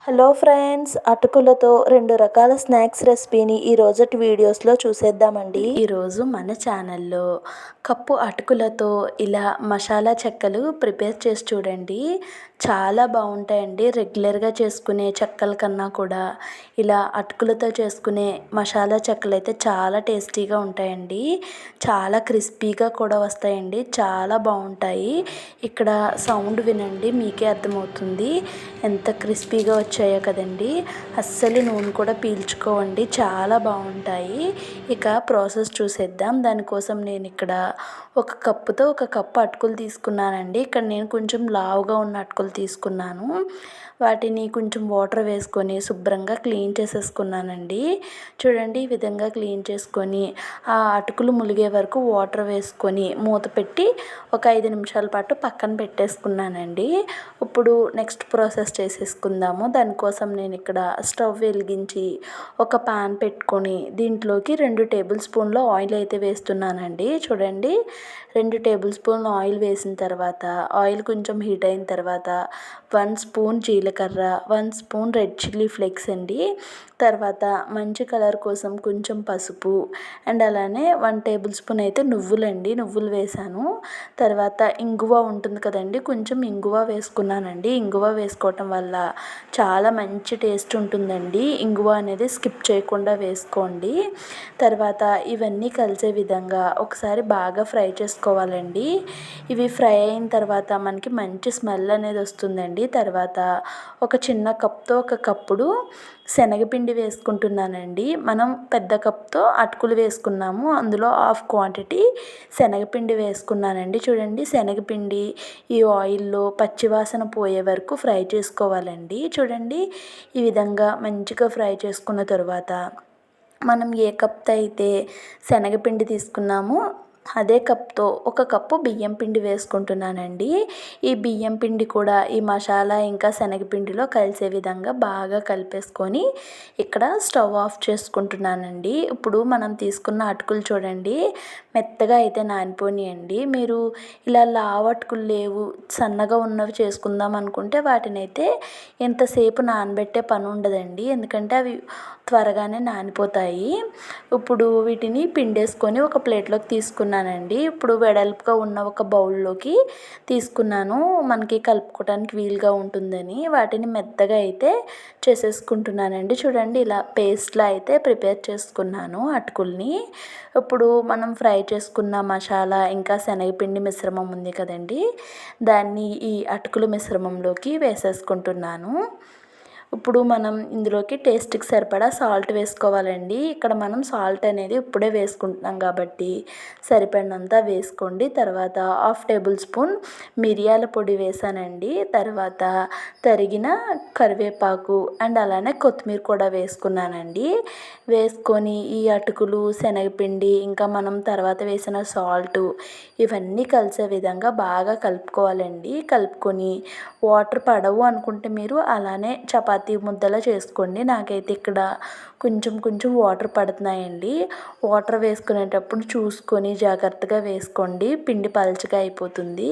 Hello friends, అటుకులతో 2 రకాల snacks రెసిపీని ఈ రోజటి వీడియోస్లో చూసేద్దామండి. ఈరోజు మన ఛానల్లో కప్పు అటుకులతో ఇలా మసాలా చెక్కలు ప్రిపేర్ చేసి చూడండి. చాలా బాగుంటాయండి. రెగ్యులర్గా చేసుకునే చెక్కల కన్నా కూడా ఇలా అటుకులతో చేసుకునే మసాలా చెక్కలు అయితే చాలా టేస్టీగా ఉంటాయండి. చాలా క్రిస్పీగా కూడా వస్తాయండి. చాలా బాగుంటాయి. ఇక్కడ సౌండ్ వినండి, మీకే అర్థమవుతుంది ఎంత క్రిస్పీగా వచ్చాయో కదండి. అస్సలు నూనె కూడా పీల్చుకోవండి, చాలా బాగుంటాయి. ఇక ప్రాసెస్ చూసేద్దాం. దానికోసం నేను ఇక్కడ ఒక కప్పుతో 1 కప్పు అటుకులు తీసుకున్నానండి. ఇక్కడ నేను కొంచెం లావుగా ఉన్న అటుకులు తీసుకున్నాను. వాటిని కొంచెం వాటర్ వేసుకొని శుభ్రంగా క్లీన్ చేసేసుకున్నానండి. చూడండి, ఈ విధంగా క్లీన్ చేసుకొని ఆ అటుకులు ములిగే వరకు వాటర్ వేసుకొని మూత పెట్టి ఒక 5 నిమిషాల పాటు పక్కన పెట్టేసుకున్నానండి. ఇప్పుడు నెక్స్ట్ ప్రాసెస్ చేసేసుకుందాము. దానికోసం నేను ఇక్కడ స్టవ్ వెలిగించి ఒక పాన్ పెట్టుకొని దీంట్లోకి 2 టేబుల్ స్పూన్ల ఆయిల్ అయితే వేస్తున్నానండి. చూడండి, 2 టేబుల్ స్పూన్ల ఆయిల్ వేసిన తర్వాత ఆయిల్ కొంచెం హీట్ అయిన తర్వాత 1 స్పూన్ జీలకర్ర, 1 స్పూన్ రెడ్ చిల్లీ ఫ్లేక్స్ అండి. తర్వాత మంచి కలర్ కోసం కొంచెం పసుపు అండ్ అలానే 1 టేబుల్ స్పూన్ అయితే నువ్వులు వేసాను. తర్వాత ఇంగువ ఉంటుంది కదండి, కొంచెం ఇంగువ వేసుకున్నానండి. ఇంగువ వేసుకోవటం వల్ల చాలా మంచి టేస్ట్ ఉంటుందండి. ఇంగువ అనేది స్కిప్ చేయకుండా వేసుకోండి. తర్వాత ఇవన్నీ కలిసే విధంగా ఒకసారి బాగా ఫ్రై చేసుకోవాలండి. ఇవి ఫ్రై అయిన తర్వాత మనకి మంచి స్మెల్ అనేది వస్తుందండి. తర్వాత ఒక చిన్న కప్తో 1 కప్పుడు శనగపిండి వేసుకుంటున్నానండి. మనం పెద్ద కప్తో అటుకులు వేసుకున్నాము, అందులో హాఫ్ క్వాంటిటీ శనగపిండి వేసుకున్నానండి. చూడండి, శనగపిండి ఈ ఆయిల్లో పచ్చివాసన పోయే వరకు ఫ్రై చేసుకోవాలండి. చూడండి, ఈ విధంగా మంచిగా ఫ్రై చేసుకున్న తర్వాత మనం ఏ కప్తో అయితే శనగపిండి తీసుకున్నామో అదే కప్తో 1 కప్పు బియ్యం పిండి వేసుకుంటున్నానండి. ఈ బియ్యం పిండి కూడా ఈ మసాలా ఇంకా శనగపిండిలో కలిసే విధంగా బాగా కలిపేసుకొని ఇక్కడ స్టవ్ ఆఫ్ చేసుకుంటున్నానండి. ఇప్పుడు మనం తీసుకున్న అటుకులు చూడండి, మెత్తగా అయితే నానిపోనియండి. మీరు ఇలా లావు అటుకులు లేవు, సన్నగా ఉన్నవి చేసుకుందాం అనుకుంటే వాటినైతే ఎంతసేపు నానబెట్టే పని ఉండదండి, ఎందుకంటే అవి త్వరగానే నానిపోతాయి. ఇప్పుడు వీటిని పిండేసుకొని ఒక ప్లేట్లోకి తీసుకున్నానండి. ఇప్పుడు వెడల్పుగా ఉన్న ఒక బౌల్లోకి తీసుకున్నాను, మనకి కలుపుకోవడానికి వీలుగా ఉంటుందని. వాటిని మెత్తగా అయితే చేసేసుకుంటున్నానండి. చూడండి, ఇలా పేస్ట్లా అయితే ప్రిపేర్ చేసుకున్నాను అటుకుల్ని. ఇప్పుడు మనం ఫ్రై చేసుకున్న మసాలా ఇంకా శనగపిండి మిశ్రమం ఉంది కదండి, దాన్ని ఈ అటుకుల మిశ్రమంలోకి వేసేసుకుంటున్నాను. ఇప్పుడు మనం ఇందులోకి టేస్ట్కి సరిపడా సాల్ట్ వేసుకోవాలండి. ఇక్కడ మనం సాల్ట్ అనేది ఇప్పుడే వేసుకుంటున్నాం కాబట్టి సరిపడినంత వేసుకోండి. తర్వాత 1/2 టేబుల్ స్పూన్ మిరియాల పొడి వేసానండి. తర్వాత తరిగిన కరివేపాకు అండ్ అలానే కొత్తిమీర కూడా వేసుకున్నానండి. వేసుకొని ఈ అటుకులు, శనగపిండి ఇంకా మనం తర్వాత వేసిన సాల్ట్ ఇవన్నీ కలిసే విధంగా బాగా కలుపుకోవాలండి. కలుపుకొని వాటర్ పడవు అనుకుంటే మీరు అలానే చపాతీ ముద్దలా చేసుకోండి. నాకైతే ఇక్కడ కొంచెం వాటర్ పడుతున్నాయండి. వాటర్ వేసుకునేటప్పుడు చూసుకొని జాగ్రత్తగా వేసుకోండి, పిండి పలచగా అయిపోతుంది.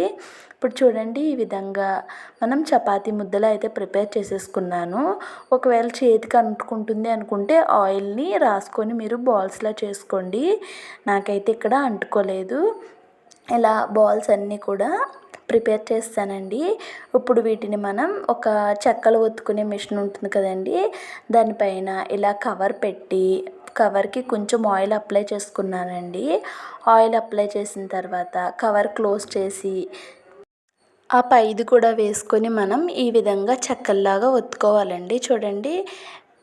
ఇప్పుడు చూడండి, ఈ విధంగా మనం చపాతీ ముద్దలు అయితే ప్రిపేర్ చేసేసుకున్నాను. ఒకవేళ చేతికి అంటుకుంటుంది అనుకుంటే ఆయిల్ని రాసుకొని మీరు బాల్స్లా చేసుకోండి. నాకైతే ఇక్కడ అంటుకోలేదు. ఇలా బాల్స్ అన్నీ కూడా ప్రిపేర్ చేస్తానండి. ఇప్పుడు వీటిని మనం ఒక చెక్కలు ఒత్తుకునే మిషన్ ఉంటుంది కదండి, దానిపైన ఇలా కవర్ పెట్టి కవర్కి కొంచెం ఆయిల్ అప్లై చేసుకున్నానండి. ఆయిల్ అప్లై చేసిన తర్వాత కవర్ క్లోజ్ చేసి ఆ పైది కూడా వేసుకొని మనం ఈ విధంగా చెక్కల్లాగా ఒత్తుకోవాలండి. చూడండి,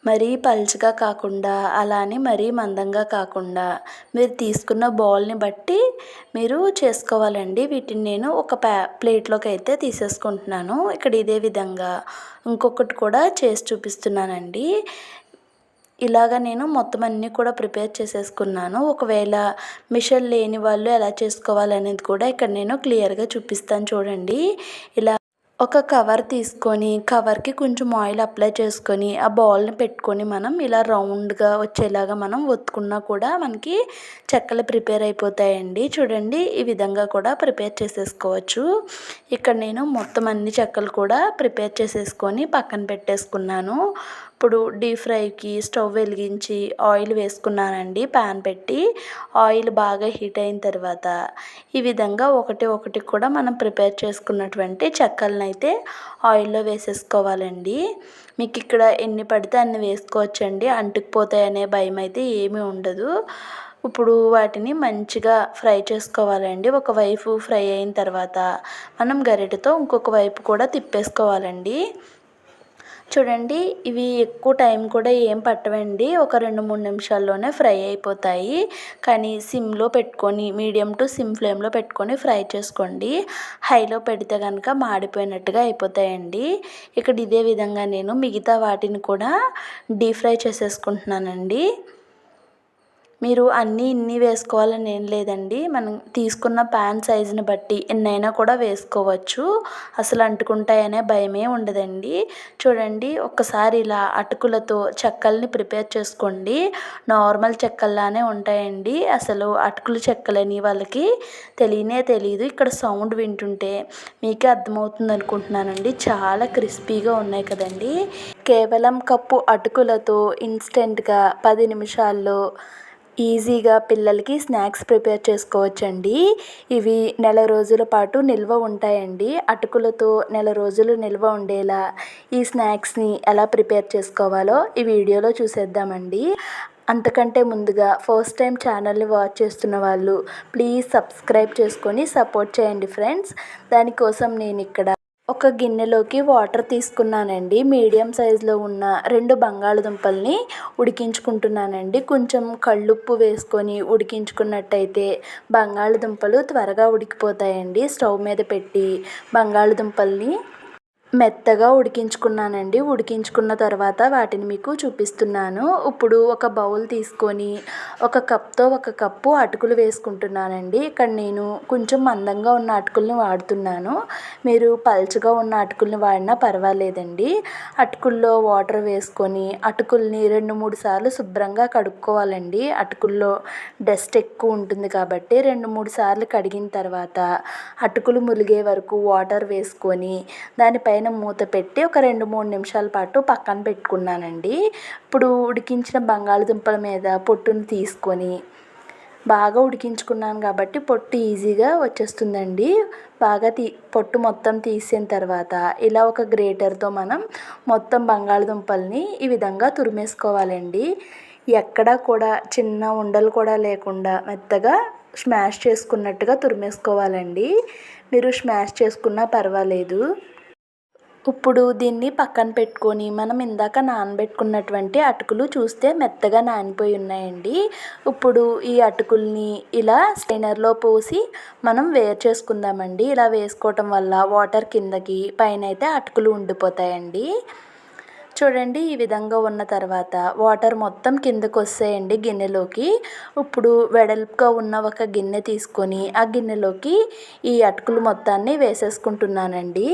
మరీ పలుచగా కాకుండా అలానే మరీ మందంగా కాకుండా మీరు తీసుకున్న బాల్ని బట్టి మీరు చేసుకోవాలండి. వీటిని నేను ఒక ప్లేట్లోకి అయితే తీసేసుకుంటున్నాను. ఇక్కడ ఇదే విధంగా ఇంకొకటి కూడా చేసి చూపిస్తున్నానండి. ఇలాగ నేను మొత్తం అన్నీ కూడా ప్రిపేర్ చేసేసుకున్నాను. ఒకవేళ మిషన్ లేని వాళ్ళు ఎలా చేసుకోవాలనేది కూడా ఇక్కడ నేను క్లియర్గా చూపిస్తాను. చూడండి, ఇలా ఒక కవర్ తీసుకొని కవర్కి కొంచెం ఆయిల్ అప్లై చేసుకొని ఆ బాల్ని పెట్టుకొని మనం ఇలా రౌండ్గా వచ్చేలాగా మనం ఒత్తుకున్నా కూడా మనకి చెక్కలు ప్రిపేర్ అయిపోతాయండి. చూడండి, ఈ విధంగా కూడా ప్రిపేర్ చేసేసుకోవచ్చు. ఇక్కడ నేను మొత్తం అన్ని చెక్కలు కూడా ప్రిపేర్ చేసేసుకొని పక్కన పెట్టేసుకున్నాను. ఇప్పుడు డీప్ ఫ్రైకి స్టవ్ వెలిగించి ఆయిల్ వేసుకున్నానండి. ప్యాన్ పెట్టి ఆయిల్ బాగా హీట్ అయిన తర్వాత ఈ విధంగా ఒకటి ఒకటి కూడా మనం ప్రిపేర్ చేసుకున్నటువంటి చెక్కలను అయితే ఆయిల్లో వేసేసుకోవాలండి. మీకు ఇక్కడ ఎన్ని పడితే అన్ని వేసుకోవచ్చండి. అంటుకుపోతాయనే భయం అయితే ఏమీ ఉండదు. ఇప్పుడు వాటిని మంచిగా ఫ్రై చేసుకోవాలండి. ఒకవైపు ఫ్రై అయిన తర్వాత మనం గరిటెతో ఇంకొక వైపు కూడా తిప్పేసుకోవాలండి. చూడండి, ఇవి ఎక్కువ టైం కూడా ఏం పట్టవండి. ఒక 2-3 నిమిషాల్లోనే ఫ్రై అయిపోతాయి. కానీ సిమ్లో పెట్టుకొని మీడియం టు సిమ్ ఫ్లేమ్లో పెట్టుకొని ఫ్రై చేసుకోండి. హైలో పెడితే కనుక మాడిపోయినట్టుగా అయిపోతాయండి. ఇక్కడ ఇదే విధంగా నేను మిగతా వాటిని కూడా డీప్ ఫ్రై చేసేసుకుంటున్నానండి. మీరు అన్నీ ఇన్ని వేసుకోవాలని ఏం లేదండి. మనం తీసుకున్న ప్యాన్ సైజుని బట్టి ఎన్నైనా కూడా వేసుకోవచ్చు. అసలు అంటుకుంటాయనే భయమే ఉండదండి. చూడండి, ఒక్కసారి ఇలా అటుకులతో చెక్కల్ని ప్రిపేర్ చేసుకోండి. నార్మల్ చెక్కల్లానే ఉంటాయండి. అసలు అటుకులు చెక్కలని వాళ్ళకి తెలియదు. ఇక్కడ సౌండ్ వింటుంటే మీకే అర్థమవుతుంది అనుకుంటున్నానండి. చాలా క్రిస్పీగా ఉన్నాయి కదండి. కేవలం కప్పు అటుకులతో ఇన్స్టెంట్గా 10 నిమిషాల్లో ఈజీగా పిల్లలకి స్నాక్స్ ప్రిపేర్ చేసుకోవచ్చండి. ఇవి నెల రోజుల పాటు నిల్వ ఉంటాయండి. అటుకులతో నెల రోజులు నిల్వ ఉండేలా ఈ స్నాక్స్ని ఎలా ప్రిపేర్ చేసుకోవాలో ఈ వీడియోలో చూసేద్దామండి. అంతకంటే ముందుగా ఫస్ట్ టైం ఛానల్ని వాచ్ చేస్తున్న వాళ్ళు ప్లీజ్ సబ్స్క్రైబ్ చేసుకొని సపోర్ట్ చేయండి ఫ్రెండ్స్. దానికోసం నేను ఇక్కడ ఒక గిన్నెలోకి వాటర్ తీసుకున్నానండి. మీడియం సైజులో ఉన్న 2 బంగాళదుంపల్ని ఉడికించుకుంటున్నానండి. కొంచెం కళ్ళుప్పు వేసుకొని ఉడికించుకున్నట్టయితే బంగాళదుంపలు త్వరగా ఉడికిపోతాయండి. స్టవ్ మీద పెట్టి బంగాళదుంపల్ని మెత్తగా ఉడికించుకున్నానండి. ఉడికించుకున్న తర్వాత వాటిని మీకు చూపిస్తున్నాను. ఇప్పుడు ఒక బౌల్ తీసుకొని ఒక కప్తో 1 కప్పు అటుకులు వేసుకుంటున్నానండి. ఇక్కడ నేను కొంచెం మందంగా ఉన్న అటుకుల్ని వాడుతున్నాను. మీరు పల్చగా ఉన్న అటుకుల్ని వాడినా పర్వాలేదండి. అటుకుల్లో వాటర్ వేసుకొని అటుకుల్ని 2-3 సార్లు శుభ్రంగా కడుక్కోవాలండి. అటుకుల్లో డస్ట్ ఎక్కువ ఉంటుంది కాబట్టి 2-3 సార్లు కడిగిన తర్వాత అటుకులు ములిగే వరకు వాటర్ వేసుకొని దానిపైన మూత పెట్టి ఒక 2-3 నిమిషాల పాటు పక్కన పెట్టుకున్నానండి. ఇప్పుడు ఉడికించిన బంగాళదుంపల మీద పొట్టును తీసుకొని బాగా ఉడికించుకున్నాను కాబట్టి పొట్టు ఈజీగా వచ్చేస్తుందండి. బాగా పొట్టు మొత్తం తీసిన తర్వాత ఇలా ఒక గ్రేటర్తో మనం మొత్తం బంగాళదుంపల్ని ఈ విధంగా తురిమేసుకోవాలండి. ఎక్కడా కూడా చిన్న ఉండలు కూడా లేకుండా మెత్తగా స్మాష్ చేసుకున్నట్టుగా తురిమేసుకోవాలండి. మీరు స్మాష్ చేసుకున్నా పర్వాలేదు. ఇప్పుడు దీన్ని పక్కన పెట్టుకొని మనం ఇందాక నానబెట్టుకున్నటువంటి అటుకులు చూస్తే మెత్తగా నానిపోయి ఉన్నాయండి. ఇప్పుడు ఈ అటుకుల్ని ఇలా స్ట్రైనర్లో పోసి మనం వేరు చేసుకుందామండి. ఇలా వేసుకోవటం వల్ల వాటర్ కిందకి పైన అయితే అటుకులు ఉండిపోతాయండి. చూడండి, ఈ విధంగా ఉన్న తర్వాత వాటర్ మొత్తం కిందకు వస్తాయండి గిన్నెలోకి. ఇప్పుడు వెడల్పుగా ఉన్న ఒక గిన్నె తీసుకొని ఆ గిన్నెలోకి ఈ అటుకులు మొత్తాన్ని వేసేసుకుంటున్నానండి.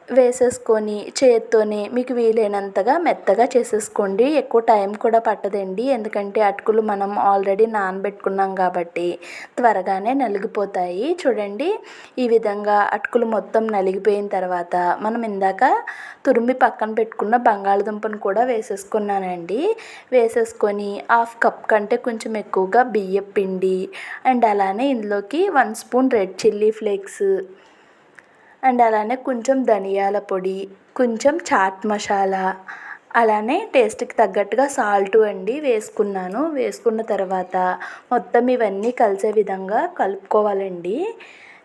వేసేసుకొని చేత్తోనే మీకు వీలైనంతగా మెత్తగా చేసేసుకోండి. ఎక్కువ టైం కూడా పట్టదండి. ఎందుకంటే అటుకులు మనం ఆల్రెడీ నానబెట్టుకున్నాం కాబట్టి త్వరగానే నలిగిపోతాయి. చూడండి, ఈ విధంగా అటుకులు మొత్తం నలిగిపోయిన తర్వాత మనం ఇందాక తురిమి పక్కన పెట్టుకున్న బంగాళదుంపను కూడా వేసేసుకున్నానండి. వేసేసుకొని 1/2 కప్ కంటే కొంచెం ఎక్కువగా బియ్యం పిండి అండ్ అలానే ఇందులోకి 1 spoon red chilli flakes and అలానే కొంచెం ధనియాల పొడి, కొంచెం చాట్ మసాలా, అలానే టేస్ట్కి తగ్గట్టుగా సాల్ట్ అండి వేసుకున్నాను. వేసుకున్న తర్వాత మొత్తం ఇవన్నీ కలిసే విధంగా కలుపుకోవాలండి.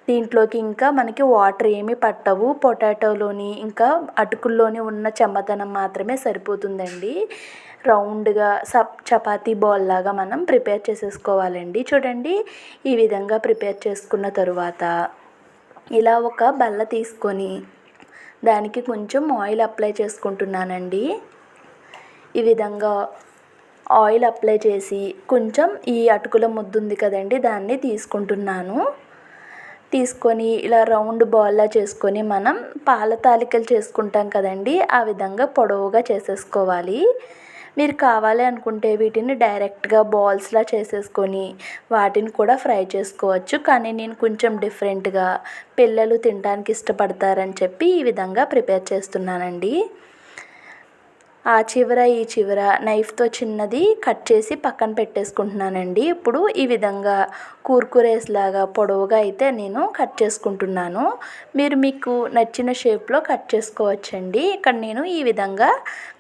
దీంట్లోకి ఇంకా మనకి వాటర్ ఏమీ పట్టవు. పొటాటోలోని ఇంకా అటుకుల్లోని ఉన్న చెమ్మదనం మాత్రమే సరిపోతుందండి. రౌండ్గా చపాతీ బాల్ లాగా మనం ప్రిపేర్ చేసేసుకోవాలండి. చూడండి, ఈ విధంగా ప్రిపేర్ చేసుకున్న తరువాత ఇలా ఒక బల్ల తీసుకొని దానికి కొంచెం ఆయిల్ అప్లై చేసుకుంటున్నానండి. ఈ విధంగా ఆయిల్ అప్లై చేసి కొంచెం ఈ అటుకుల ముద్ద ఉంది కదండి దాన్ని తీసుకుంటున్నాను. తీసుకొని ఇలా రౌండ్ బాల్లా చేసుకొని మనం పాల తాలికలు చేసుకుంటాం కదండి, ఆ విధంగా పొడవుగా చేసేసుకోవాలి. మీరు కావాలి అనుకుంటే వీటిని డైరెక్ట్గా బాల్స్లా చేసేసుకొని వాటిని కూడా ఫ్రై చేసుకోవచ్చు. కానీ నేను కొంచెం డిఫరెంట్గా పిల్లలు తినడానికి ఇష్టపడతారని చెప్పి ఈ విధంగా ప్రిపేర్ చేస్తున్నానండి. ఆ చివర ఈ చివర నైఫ్తో చిన్నది కట్ చేసి పక్కన పెట్టేసుకుంటున్నానండి. ఇప్పుడు ఈ విధంగా కుర్కురేస్ లాగా పొడవుగా అయితే నేను కట్ చేసుకుంటున్నాను. మీరు మీకు నచ్చిన షేప్లో కట్ చేసుకోవచ్చండి. ఇక్కడ నేను ఈ విధంగా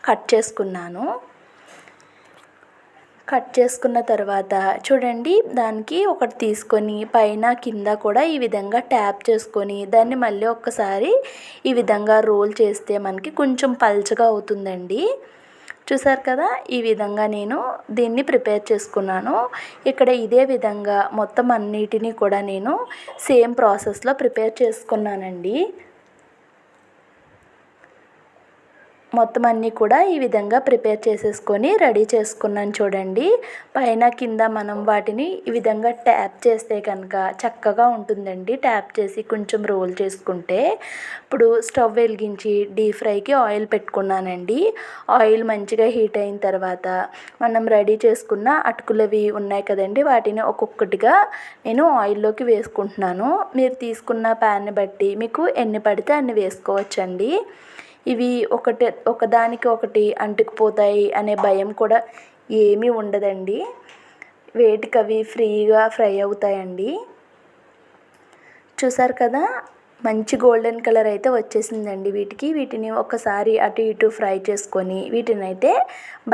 కట్ చేసుకున్నాను. కట్ చేసుకున్న తర్వాత చూడండి, దానికి ఒకటి తీసుకొని పైన కింద కూడా ఈ విధంగా ట్యాప్ చేసుకొని దాన్ని మళ్ళీ ఒక్కసారి ఈ విధంగా రోల్ చేస్తే మనకి కొంచెం పల్చగా అవుతుందండి. చూసారు కదా, ఈ విధంగా నేను దీన్ని ప్రిపేర్ చేసుకున్నాను. ఇక్కడ ఇదే విధంగా మొత్తం అన్నిటినీ కూడా నేను సేమ్ ప్రాసెస్లో ప్రిపేర్ చేసుకున్నానండి. మొత్తం అన్నీ కూడా ఈ విధంగా ప్రిపేర్ చేసేసుకొని రెడీ చేసుకున్నాను చూడండి. పైన కింద మనం వాటిని ఈ విధంగా ట్యాప్ చేస్తే కనుక చక్కగా ఉంటుందండి. ట్యాప్ చేసి కొంచెం రోల్ చేసుకుంటే. ఇప్పుడు స్టవ్ వెలిగించి డీప్ ఫ్రైకి ఆయిల్ పెట్టుకున్నానండి. ఆయిల్ మంచిగా హీట్ అయిన తర్వాత మనం రెడీ చేసుకున్న అటుకులవి ఉన్నాయి కదండి, వాటిని ఒక్కొక్కటిగా నేను ఆయిల్లోకి వేసుకుంటున్నాను. మీరు తీసుకున్న ప్యాన్ని బట్టి మీకు ఎన్ని పడితే అన్ని వేసుకోవచ్చండి. ఇవి ఒకదానికి ఒకటి అంటుకుపోతాయి అనే భయం కూడా ఏమీ ఉండదండి. వేటికవి ఫ్రీగా ఫ్రై అవుతాయండి. చూసారు కదా, మంచి గోల్డెన్ కలర్ అయితే వచ్చేసిందండి వీటిని ఒకసారి అటు ఇటు ఫ్రై చేసుకొని వీటినైతే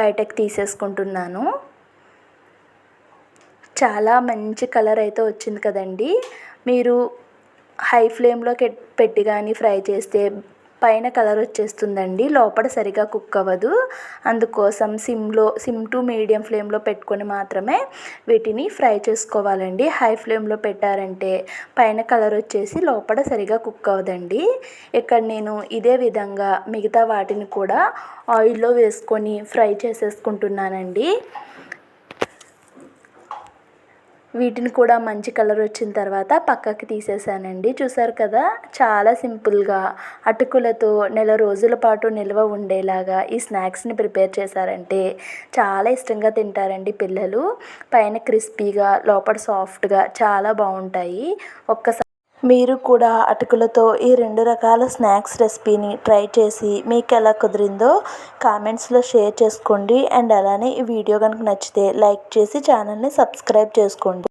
బయటకు తీసేసుకుంటున్నాను. చాలా మంచి కలర్ అయితే వచ్చింది కదండి. మీరు హై ఫ్లేమ్లో పెట్టి కానీ ఫ్రై చేస్తే పైన కలర్ వచ్చేస్తుందండి, లోపల సరిగా కుక్ అవ్వదు. అందుకోసం సిమ్ టు మీడియం ఫ్లేమ్లో పెట్టుకొని మాత్రమే వీటిని ఫ్రై చేసుకోవాలండి. హై ఫ్లేమ్లో పెట్టారంటే పైన కలర్ వచ్చేసి లోపల సరిగా కుక్ అవ్వదండి. ఇక్కడ నేను ఇదే విధంగా మిగతా వాటిని కూడా ఆయిల్లో వేసుకొని ఫ్రై చేసేసుకుంటున్నానండి. వీటిని కూడా మంచి కలర్ వచ్చిన తర్వాత పక్కకి తీసేసానండి. చూసారు కదా, చాలా సింపుల్గా అటుకులతో నెల రోజుల పాటు నిల్వ ఉండేలాగా ఈ స్నాక్స్ని ప్రిపేర్ చేశారంటే చాలా ఇష్టంగా తింటారండి పిల్లలు. పైన క్రిస్పీగా లోపల సాఫ్ట్గా చాలా బాగుంటాయి. మీరు కూడా అటుకులతో ఈ 2 రకాల స్నాక్స్ రెసిపీని ట్రై చేసి మీకు ఎలా కుదిరిందో కామెంట్స్లో షేర్ చేసుకోండి. అండ్ అలానే ఈ వీడియో కనుక నచ్చితే లైక్ చేసి ఛానల్ని సబ్స్క్రైబ్ చేసుకోండి.